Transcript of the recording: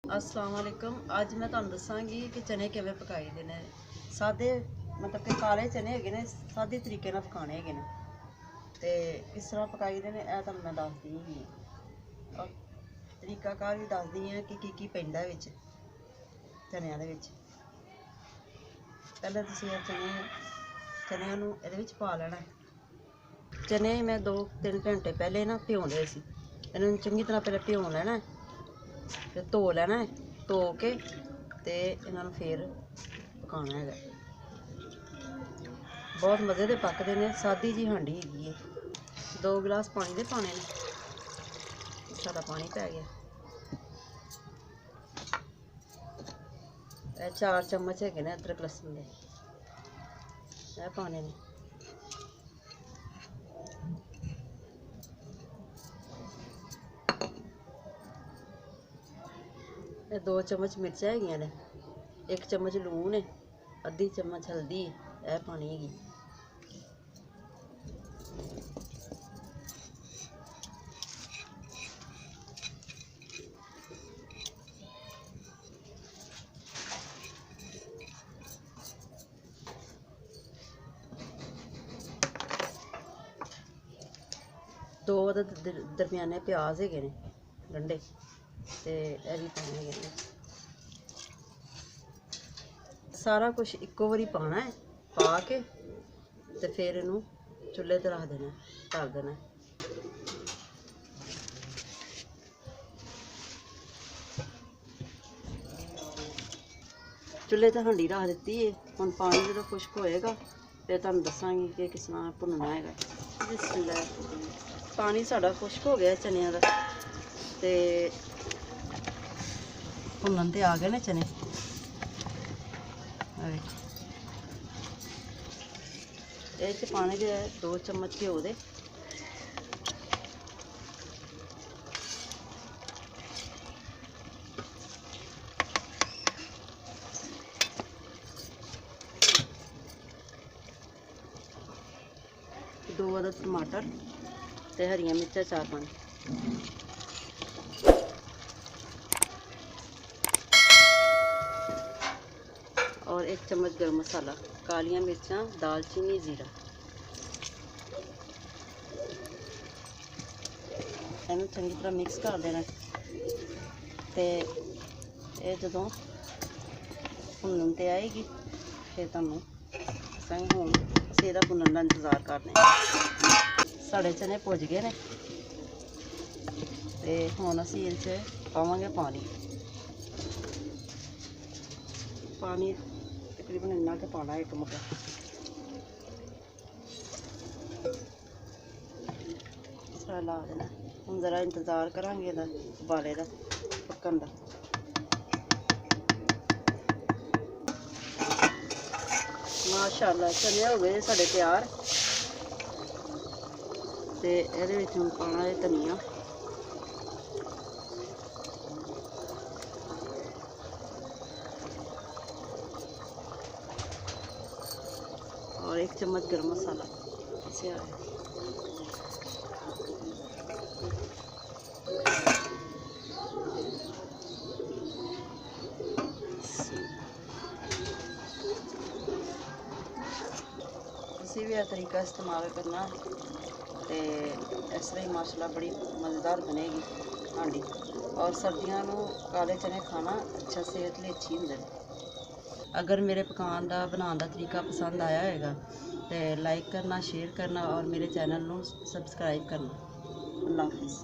अस्सलाम वालेकुम। अज मैं तुहानू दसांगी कि चने किवें पकाई ने। सादे मतलब कि काले चने हैगे ने सादे तरीके नाल पकाने हैगे ने ते किस तरह पकाई दे ने यह तुहानू मैं दसदी ही और तरीकाकार भी दसदी हां कि की पैंदा विच चनियां दे विच। पहले तुसीं चनियां नू इहदे विच पा लेना। चने मैं 2-3 घंटे पहले ना भिओ लए सी। इन्हां नू चंगी तरह पहले भिओ लेना फिर धो लेना है। धो के ते इन्हां नू फिर पकाना है। बहुत मज़े दे पकदे ने। सादी जी हांडी हैगी है। 2 गिलास पानी दे पाने ने। सारा पानी पै गया। 4 चम्मच है ने अदरक लहसुन दे यह पाने ने। ये 2 चम्मच मिर्चा है ने। 1 चम्मच लून है। आधी चम्मच हल्दी यह पानी हैगी। दो दरमियाने प्याज है ने गंढे ते यह भी पाने है। सारा कुछ इक्को बारी पाना है। पा के ते फिर इनू चुल्हे ते रख देना ढक देना। चुल्हे ते हांडी रख दी है। हुण पानी जो खुश्क होएगा फिर तुहानू दसांगी कि किस तरह भुनना है। पानी साडा खुश्क हो गया चनियां दा ते भुनन ते आ गए ने चने। ये पाने दे 2 चम्मच घ्यो दे। दो अदद टमाटर ते हरियां मिर्चां 4-5 और 1 चम्मच गर्म मसाला, कालियां मिर्चां, दालचीनी, जीरा। इन्हू चंगी तरह मिक्स कर देना ते ये जदों भुनन ते आएगी फिर तुहानू दसांगी। हुण असीं इहदा भुनन दा इंतज़ार करने। साढ़े चने भुज गए ने ते हुण असीं इहदे च पावांगे पानी। पानी तकरीबन इन्ना के पाना है 1 मुट्ठा। सारा ला देना। हुण ज़रा इंतज़ार करांगे इहदा उबाले दा पक्कन दा। माशाअल्लाह चने हो गए साढ़े तैयार ते इहदे विच हुण पाना है धनिया और 1 चम्मच गर्म मसाला। किसी भी तरीका इस्तेमाल करना तो इस तरह ही माशाल्लाह बड़ी मज़ेदार बनेगी हांडी। और सर्दियों में काले चने खाना अच्छा सेहत लिए अच्छी होंगे। अगर मेरे पकान का बनाने का तरीका पसंद आया होगा तो लाइक करना, शेयर करना और मेरे चैनल को सबसक्राइब करना। अल्लाह हाफिज़।